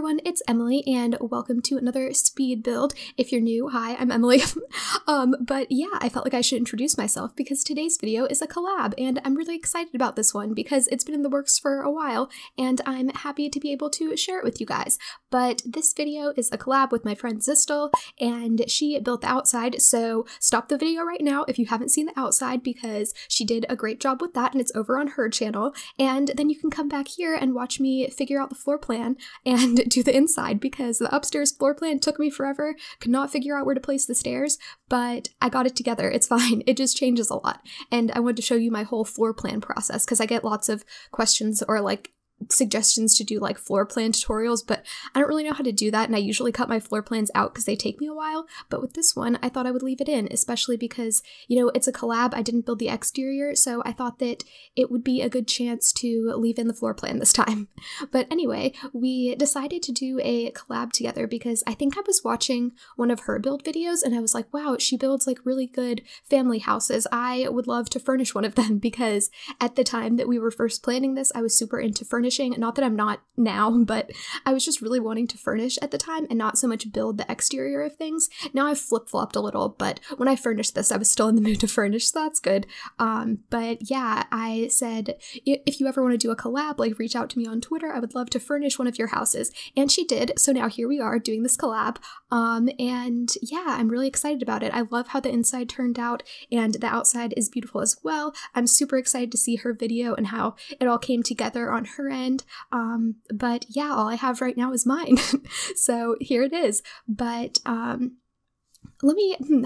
everyone, it's Emily and welcome to another speed build. If you're new, hi, I'm Emily. But yeah, I felt like I should introduce myself because today's video is a collab and I'm really excited about this one because it's been in the works for a while and I'm happy to be able to share it with you guys. But this video is a collab with my friend Ziistel and she built the outside, so stop the video right now if you haven't seen the outside because she did a great job with that and it's over on her channel, and then you can come back here and watch me figure out the floor plan and do the inside because the upstairs floor plan took me forever, could not figure out where to place the stairs, but I got it together. It's fine. It just changes a lot. And I wanted to show you my whole floor plan process because I get lots of questions or like suggestions to do like floor plan tutorials, but I don't really know how to do that, and I usually cut my floor plans out because they take me a while. But with this one I thought I would leave it in, especially because, you know, it's a collab. I didn't build the exterior, so I thought that it would be a good chance to leave in the floor plan this time. But anyway, we decided to do a collab together because I think I was watching one of her build videos and I was like, wow, she builds like really good family houses. I would love to furnish one of them because at the time that we were first planning this, I was super into furnishing. Not that I'm not now, but I was just really wanting to furnish at the time and not so much build the exterior of things. Now I've flip-flopped a little, but when I furnished this, I was still in the mood to furnish, so that's good. But yeah, I said, if you ever want to do a collab, like reach out to me on Twitter. I would love to furnish one of your houses. And she did, so now here we are doing this collab. And yeah, I'm really excited about it. I love how the inside turned out and the outside is beautiful as well. I'm super excited to see her video and how it all came together on her end. But yeah, all I have right now is mine. So here it is. But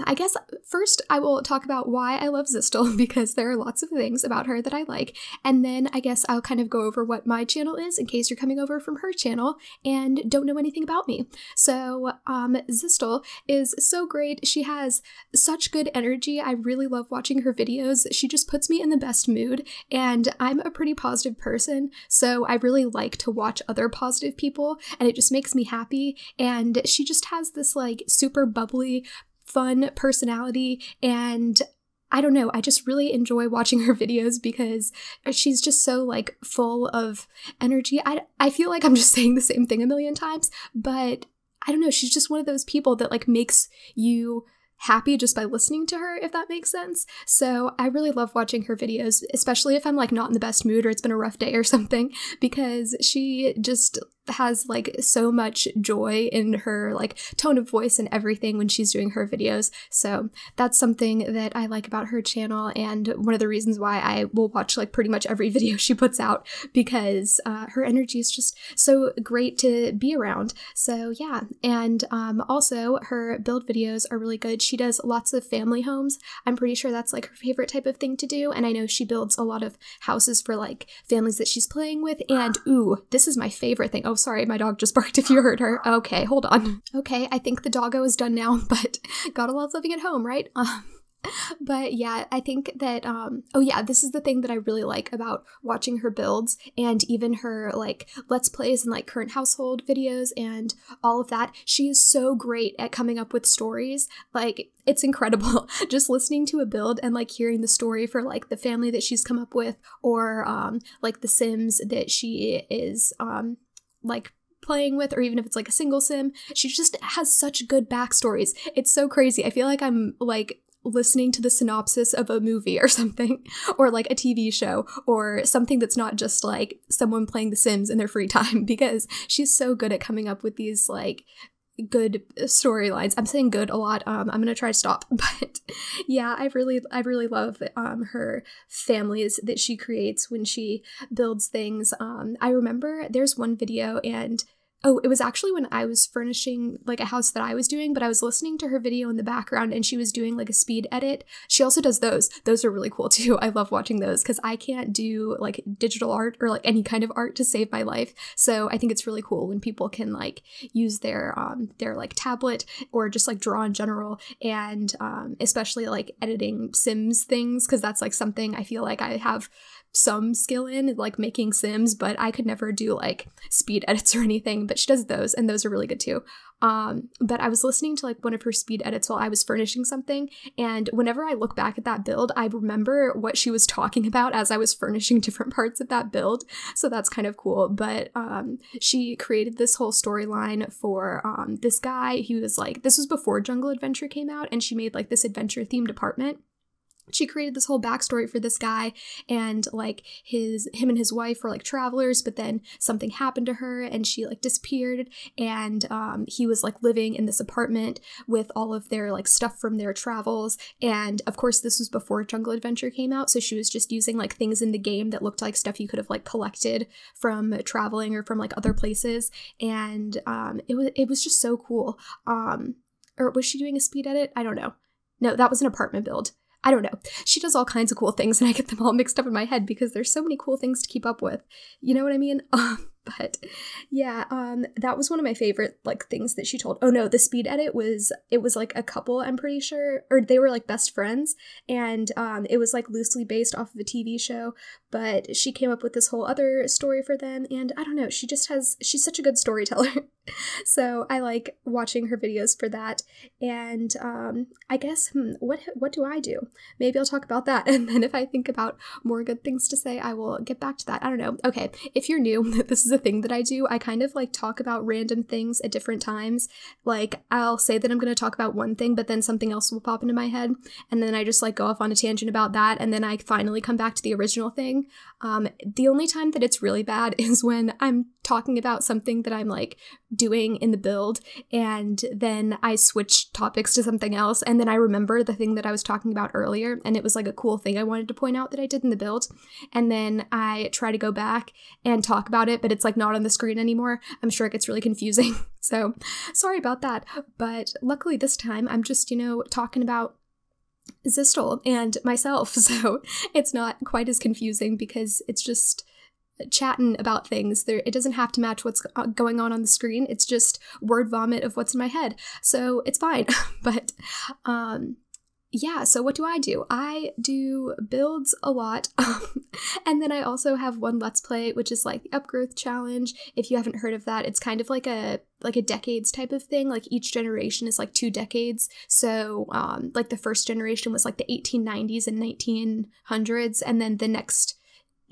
I guess first I will talk about why I love Ziistel because there are lots of things about her that I like, and then I guess I'll kind of go over what my channel is in case you're coming over from her channel and don't know anything about me. So Ziistel is so great. She has such good energy. I really love watching her videos. She just puts me in the best mood, and I'm a pretty positive person, so I really like to watch other positive people and it just makes me happy. And she just has this like super bubbly, fun personality, and I don't know, I just really enjoy watching her videos because she's just so like full of energy. I feel like I'm just saying the same thing a million times, but I don't know, she's just one of those people that like makes you happy just by listening to her, if that makes sense. So I really love watching her videos, especially if I'm like not in the best mood or it's been a rough day or something, because she just has like so much joy in her like tone of voice and everything when she's doing her videos. So that's something that I like about her channel, and one of the reasons why I will watch like pretty much every video she puts out, because her energy is just so great to be around. So yeah, and also her build videos are really good. She does lots of family homes. I'm pretty sure that's like her favorite type of thing to do, and I know she builds a lot of houses for like families that she's playing with. And ooh, this is my favorite thing. Oh, sorry, my dog just barked if you heard her. Okay, hold on. Okay, I think the doggo is done now, but gotta love living at home, right? But yeah, I think that, oh yeah, this is the thing that I really like about watching her builds and even her like Let's Plays and like current household videos and all of that. She is so great at coming up with stories. Like, it's incredible just listening to a build and like hearing the story for like the family that she's come up with, or like the Sims that she is like playing with, or even if it's like a single sim. She just has such good backstories. It's so crazy. I feel like I'm like listening to the synopsis of a movie or something, or like a TV show, or something that's not just like someone playing The Sims in their free time, because she's so good at coming up with these like good storylines. I'm saying good a lot. I'm gonna try to stop, but yeah, I really love her families that she creates when she builds things. I remember there's one video, and oh, it was actually when I was furnishing like a house that I was doing, but I was listening to her video in the background and she was doing like a speed edit. She also does those. Those are really cool too. I love watching those because I can't do like digital art or like any kind of art to save my life. So I think it's really cool when people can like use their like tablet or just like draw in general, and especially like editing Sims things, because that's like something I feel like I have some skill in, like making Sims, but I could never do like speed edits or anything, but she does those, and those are really good too. But I was listening to like one of her speed edits while I was furnishing something, and whenever I look back at that build, I remember what she was talking about as I was furnishing different parts of that build, so that's kind of cool. But she created this whole storyline for this guy. He was like, this was before Jungle Adventure came out, and she made like this adventure themed apartment. She created this whole backstory for this guy, and like him and his wife were like travelers, but then something happened to her and she like disappeared, and he was like living in this apartment with all of their like stuff from their travels. And of course this was before Jungle Adventure came out, so she was just using like things in the game that looked like stuff you could have like collected from traveling or from like other places, and it was just so cool. Or was she doing a speed edit? I don't know. No, that was an apartment build. I don't know. She does all kinds of cool things, and I get them all mixed up in my head because there's so many cool things to keep up with. You know what I mean? But yeah, that was one of my favorite like things that she told. Oh no, the speed edit was like a couple, I'm pretty sure, or they were like best friends, and it was like loosely based off of a TV show, but she came up with this whole other story for them, and I don't know, she's such a good storyteller. So I like watching her videos for that. And I guess what do I do? Maybe I'll talk about that, and then if I think about more good things to say, I will get back to that. I don't know. Okay, if you're new, this is a thing that I do. I kind of like talk about random things at different times. Like I'll say that I'm going to talk about one thing, but then something else will pop into my head, and then I just like go off on a tangent about that, and then I finally come back to the original thing. The only time that it's really bad is when I'm talking about something that I'm like doing in the build, and then I switch topics to something else, and then I remember the thing that I was talking about earlier, and it was like a cool thing I wanted to point out that I did in the build, and then I try to go back and talk about it, but it's like not on the screen anymore. I'm sure it gets really confusing, so sorry about that. But luckily this time I'm just, talking about Ziistel and myself, so it's not quite as confusing because it's just chatting about things. It doesn't have to match what's going on the screen. It's just word vomit of what's in my head, so it's fine. But yeah, so what do? I do builds a lot, and then I also have one Let's Play, which is like the Upgrowth Challenge. If you haven't heard of that, it's kind of like a decades type of thing. Like each generation is like 2 decades. So like the first generation was like the 1890s and 1900s, and then the next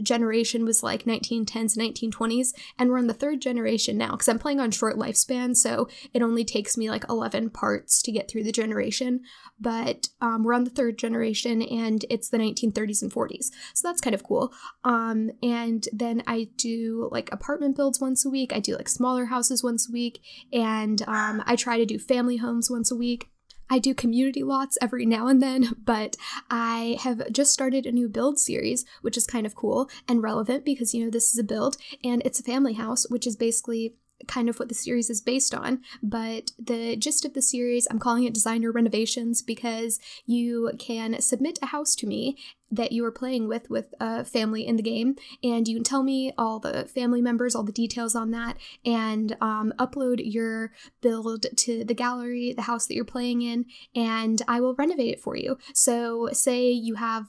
generation was like 1910s, 1920s, and we're on the 3rd generation now because I'm playing on short lifespan, so it only takes me like 11 parts to get through the generation, but we're on the 3rd generation, and it's the 1930s and 40s, so that's kind of cool. And then I do like apartment builds once a week, I do like smaller houses once a week, and I try to do family homes once a week. I do community lots every now and then, but I have just started a new build series, which is kind of cool and relevant because, this is a build and it's a family house, which is basically kind of what the series is based on. But the gist of the series, I'm calling it Designer Renovations because you can submit a house to me that you are playing with a family in the game, and you can tell me all the family members, all the details on that, and upload your build to the gallery, the house that you're playing in, and I will renovate it for you. So say you have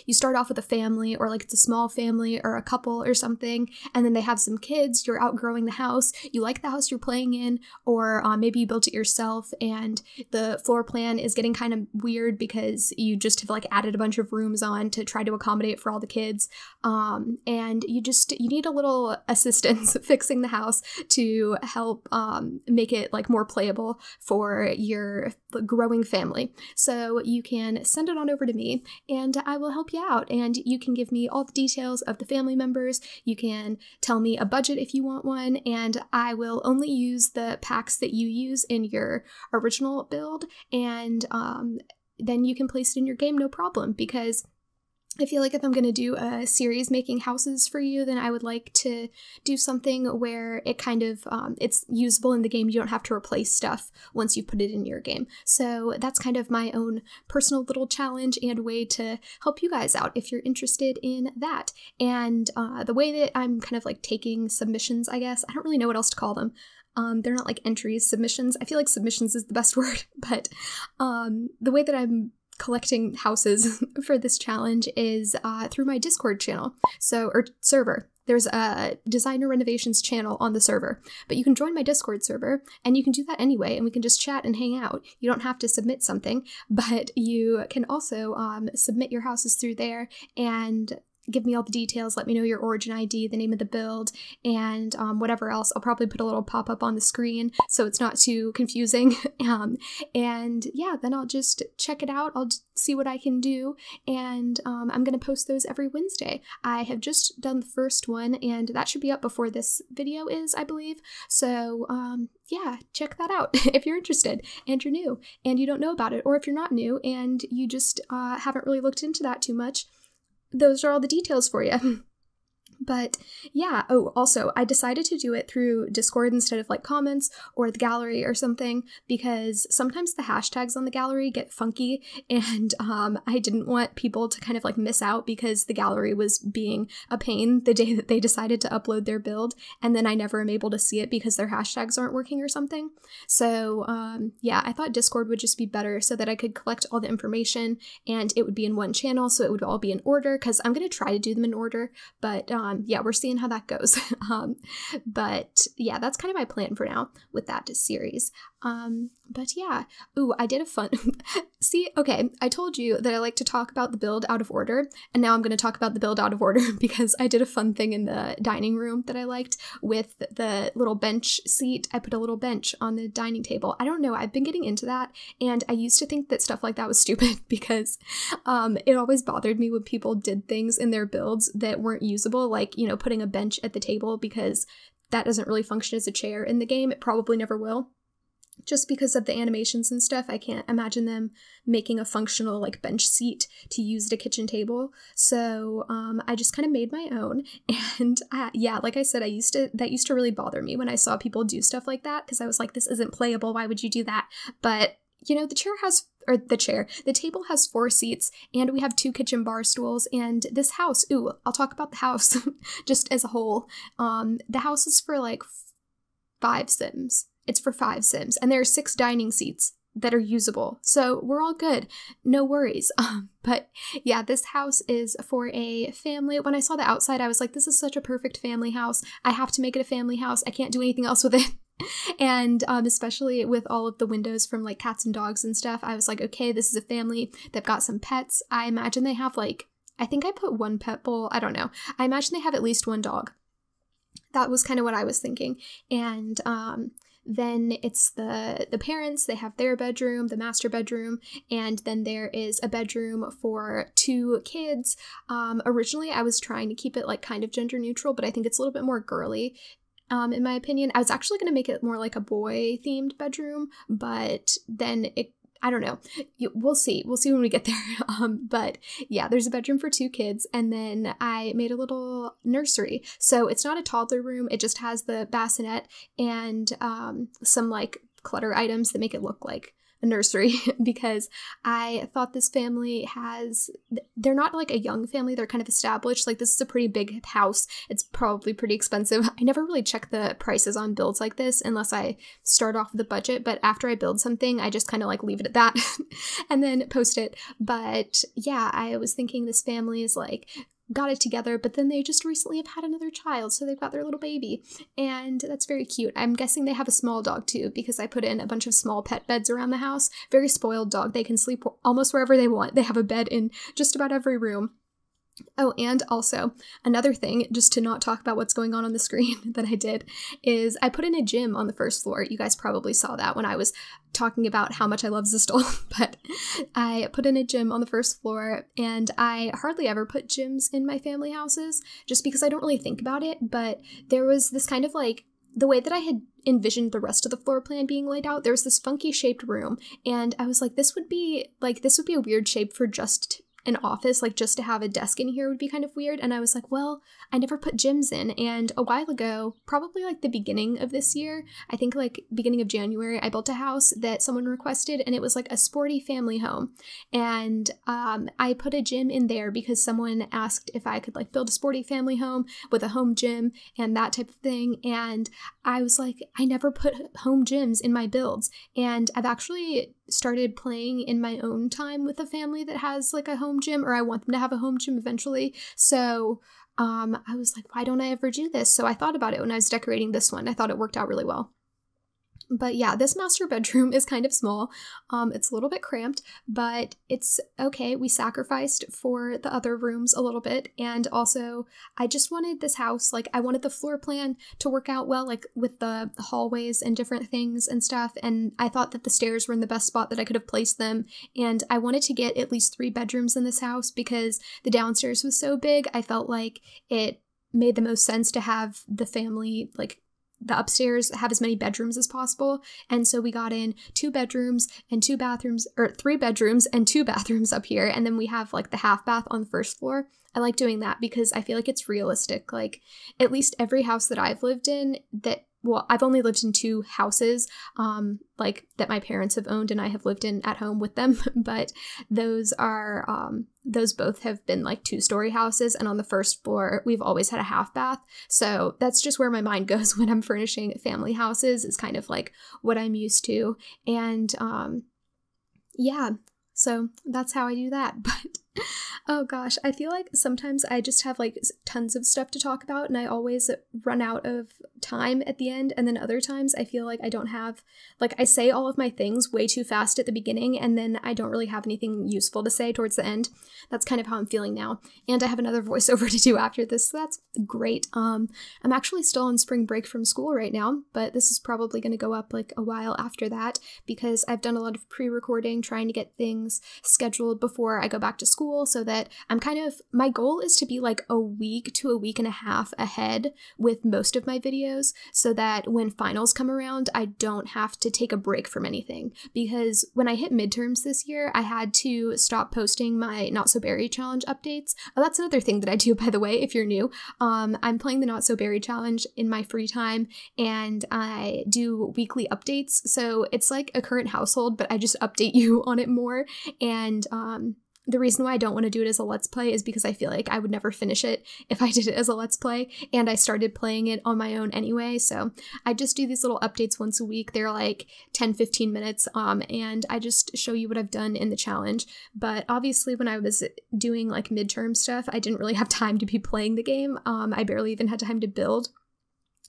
you start off with a family, or like it's a small family or a couple or something, and then they have some kids, you're outgrowing the house, you like the house you're playing in, or maybe you built it yourself and the floor plan is getting kind of weird because you just have added a bunch of rooms on to try to accommodate for all the kids, and you need a little assistance fixing the house to help make it more playable for your growing family. So you can send it on over to me and I will help you out, and you can give me all the details of the family members, you can tell me a budget if you want one, and I will only use the packs that you use in your original build, and then you can place it in your game no problem, because I feel like if I'm going to do a series making houses for you, then I would like to do something where it kind of, it's usable in the game. You don't have to replace stuff once you put it in your game. So that's kind of my own personal little challenge and way to help you guys out if you're interested in that. And the way that I'm kind of taking submissions, I guess, I don't really know what else to call them. They're not entries, submissions. I feel like submissions is the best word, but the way that I'm collecting houses for this challenge is through my Discord channel, or server. There's a designer renovations channel on the server, but you can join my Discord server and you can do that anyway, and we can just chat and hang out. You don't have to submit something, but you can also submit your houses through there and give me all the details, let me know your origin ID, the name of the build, and whatever else. I'll probably put a little pop-up on the screen so it's not too confusing. And yeah, then I'll just check it out. I'll see what I can do, and I'm going to post those every Wednesday. I have just done the first one, and that should be up before this video is, I believe. So yeah, check that out if you're interested and you're new and you don't know about it, or if you're not new and you just haven't really looked into that too much. Those are all the details for you. But yeah, oh, also, I decided to do it through Discord instead of like comments or the gallery or something, because sometimes the hashtags on the gallery get funky, and I didn't want people to kind of like miss out because the gallery was being a pain the day that they decided to upload their build, and then I never am able to see it because their hashtags aren't working or something. So yeah, I thought Discord would just be better so that I could collect all the information and it would be in one channel, so it would all be in order, because I'm going to try to do them in order, but yeah, we're seeing how that goes. But yeah, that's kind of my plan for now with that series. But yeah, ooh, I did a fun, see, okay, I told you that I like to talk about the build out of order, and now I'm going to talk about the build out of order because I did a fun thing in the dining room that I liked with the little bench seat. I put a little bench on the dining table. I don't know, I've been getting into that, and I used to think that stuff like that was stupid because it always bothered me when people did things in their builds that weren't usable, like, you know, putting a bench at the table, because that doesn't really function as a chair in the game. It probably never will. Just because of the animations and stuff, I can't imagine them making a functional like bench seat to use at a kitchen table. So I just kind of made my own, and yeah, like I said, that used to really bother me when I saw people do stuff like that, because I was like, this isn't playable. Why would you do that? But you know, the table has 4 seats, and we have 2 kitchen bar stools, and this house, ooh, I'll talk about the house just as a whole. The house is for like 5 sims. It's for 5 sims, and there are 6 dining seats that are usable, so we're all good, no worries. But yeah, this house is for a family. When I saw the outside, I was like, this is such a perfect family house. I have to make it a family house. I can't do anything else with it. And especially with all of the windows from like cats and dogs and stuff, I was like, okay, this is a family. They've got some pets. I imagine they have like, I think I put 1 pet bowl. I don't know. I imagine they have at least 1 dog. That was kind of what I was thinking. And then it's the parents, they have their bedroom, the master bedroom, and then there is a bedroom for 2 kids. Originally, I was trying to keep it like kind of gender neutral, but I think it's a little bit more girly. In my opinion, I was actually going to make it more like a boy-themed bedroom, but then I don't know. We'll see. We'll see when we get there. But yeah, there's a bedroom for 2 kids, and then I made a little nursery. So it's not a toddler room. It just has the bassinet and some like clutter items that make it look like a nursery, because I thought this family they're not like a young family, they're kind of established. Like, this is a pretty big house. It's probably pretty expensive. I never really check the prices on builds like this unless I start off with a budget, but after I build something, I just kind of like leave it at that and then post it. But yeah, I was thinking this family is like got it together, but then they just recently have had another child, so they've got their little baby, and that's very cute. I'm guessing they have a small dog too, because I put in a bunch of small pet beds around the house. Very spoiled dog. They can sleep almost wherever they want. They have a bed in just about every room. Oh, and also, another thing, just to not talk about what's going on the screen that I did, is I put in a gym on the first floor. You guys probably saw that when I was talking about how much I love Ziistel, but I put in a gym on the first floor, and I hardly ever put gyms in my family houses, just because I don't really think about it, but there was this kind of like, the way that I had envisioned the rest of the floor plan being laid out, there was this funky shaped room, and I was like, this would be a weird shape for just an office, like just to have a desk in here would be kind of weird. And I was like, well, I never put gyms in. And a while ago, probably like the beginning of this year, I think like beginning of January, I built a house that someone requested, and it was like a sporty family home. And I put a gym in there because someone asked if I could like build a sporty family home with a home gym and that type of thing. And I was like, I never put home gyms in my builds, and I've actually started playing in my own time with a family that has like a home gym, or I want them to have a home gym eventually. So I was like, why don't I ever do this? So I thought about it when I was decorating this one. I thought it worked out really well. But yeah, this master bedroom is kind of small. It's a little bit cramped, but it's okay. We sacrificed for the other rooms a little bit. And also, I just wanted this house, like I wanted the floor plan to work out well, like with the hallways and different things and stuff. And I thought that the stairs were in the best spot that I could have placed them. And I wanted to get at least 3 bedrooms in this house because the downstairs was so big. I felt like it made the most sense to have the family, like the upstairs, have as many bedrooms as possible. And so we got in 2 bedrooms and 2 bathrooms, or 3 bedrooms and 2 bathrooms up here. And then we have like the half bath on the first floor. I like doing that because I feel like it's realistic. Like at least every house that I've lived in that, well, I've only lived in 2 houses, like that my parents have owned and I have lived in at home with them, but those both have been like 2-story houses, and on the first floor, we've always had a half bath. So that's just where my mind goes when I'm furnishing family houses, is kind of like what I'm used to. And yeah, so that's how I do that. But oh gosh, I feel like sometimes I just have like tons of stuff to talk about and I always run out of time at the end. And then other times I feel like I don't have, like I say all of my things way too fast at the beginning and then I don't really have anything useful to say towards the end. That's kind of how I'm feeling now. And I have another voiceover to do after this, so that's great. I'm actually still on spring break from school right now, but this is probably going to go up like a while after that because I've done a lot of pre-recording trying to get things scheduled before I go back to school, so that I'm kind of, my goal is to be like a week to a week and a half ahead with most of my videos, so that when finals come around, I don't have to take a break from anything. Because when I hit midterms this year, I had to stop posting my Not So Berry Challenge updates. Oh, that's another thing that I do, by the way, if you're new. I'm playing the Not So Berry Challenge in my free time, and I do weekly updates. So it's like a current household, but I just update you on it more. And the reason why I don't want to do it as a Let's Play is because I feel like I would never finish it if I did it as a Let's Play, and I started playing it on my own anyway, so I just do these little updates once a week. They're like 10-15 minutes, and I just show you what I've done in the challenge. But obviously when I was doing like midterm stuff, I didn't really have time to be playing the game. I barely even had time to build.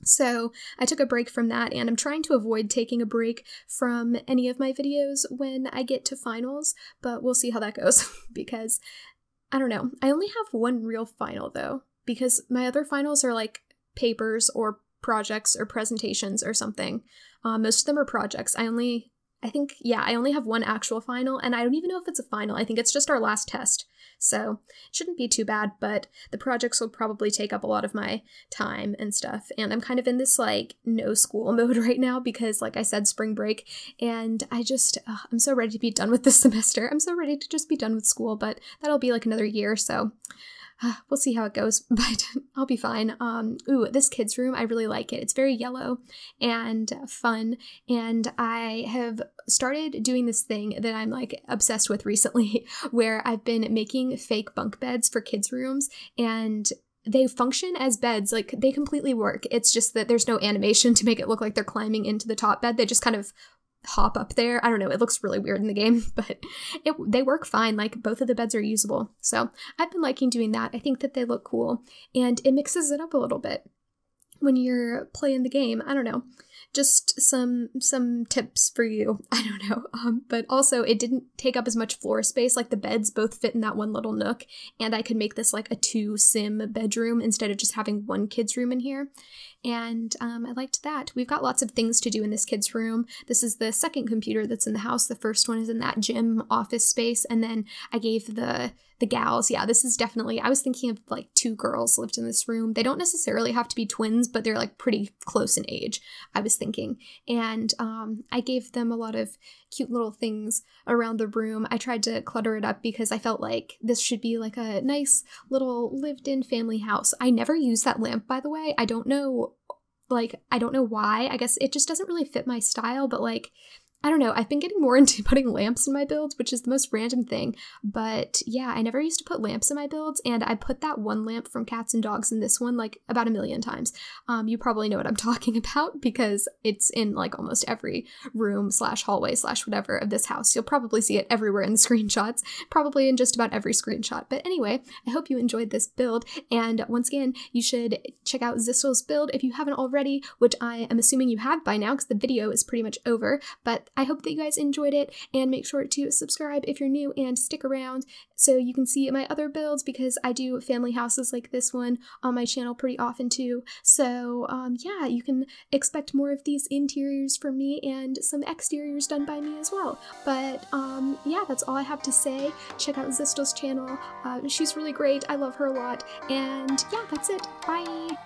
So I took a break from that, and I'm trying to avoid taking a break from any of my videos when I get to finals, but we'll see how that goes because I don't know. I only have one real final though, because my other finals are like papers or projects or presentations or something. Most of them are projects. I only have one actual final, and I don't even know if it's a final. I think it's just our last test. So it shouldn't be too bad, but the projects will probably take up a lot of my time and stuff. And I'm kind of in this like no school mode right now because, like I said, spring break, and I'm so ready to be done with this semester. I'm so ready to just be done with school, but that'll be like another year, so we'll see how it goes, but I'll be fine. Ooh, this kids' room, I really like it. It's very yellow and fun, and I have started doing this thing that I'm like obsessed with recently, where I've been making fake bunk beds for kids' rooms, and they function as beds. Like, they completely work. It's just that there's no animation to make it look like they're climbing into the top bed. They just kind of hop up there. I don't know, it looks really weird in the game, but they work fine. Like, both of the beds are usable. So I've been liking doing that. I think that they look cool, and it mixes it up a little bit when you're playing the game. I don't know. Just some tips for you. I don't know. But also it didn't take up as much floor space. Like, the beds both fit in that one little nook, and I could make this like a 2-sim bedroom instead of just having one kid's room in here. And I liked that. We've got lots of things to do in this kid's room. This is the second computer that's in the house. The first one is in that gym office space, and then I gave the gals, yeah, this is definitely, I was thinking of like 2 girls lived in this room. They don't necessarily have to be twins, but they're like pretty close in age, I was thinking. And I gave them a lot of cute little things around the room. I tried to clutter it up because I felt like this should be like a nice little lived-in family house. I never use that lamp, by the way. I don't know why. I guess it just doesn't really fit my style, but like, I don't know, I've been getting more into putting lamps in my builds, which is the most random thing, but yeah, I never used to put lamps in my builds, and I put that one lamp from Cats and Dogs in this one like about 1,000,000 times. You probably know what I'm talking about because it's in like almost every room slash hallway slash whatever of this house. You'll probably see it everywhere in the screenshots, probably in just about every screenshot. But anyway, I hope you enjoyed this build, and once again, you should check out Ziistel's build if you haven't already, which I am assuming you have by now because the video is pretty much over, but I hope that you guys enjoyed it, and make sure to subscribe if you're new and stick around so you can see my other builds because I do family houses like this one on my channel pretty often too. So yeah, you can expect more of these interiors from me and some exteriors done by me as well. But yeah, that's all I have to say. Check out Ziistel's channel. She's really great. I love her a lot. And yeah, that's it. Bye!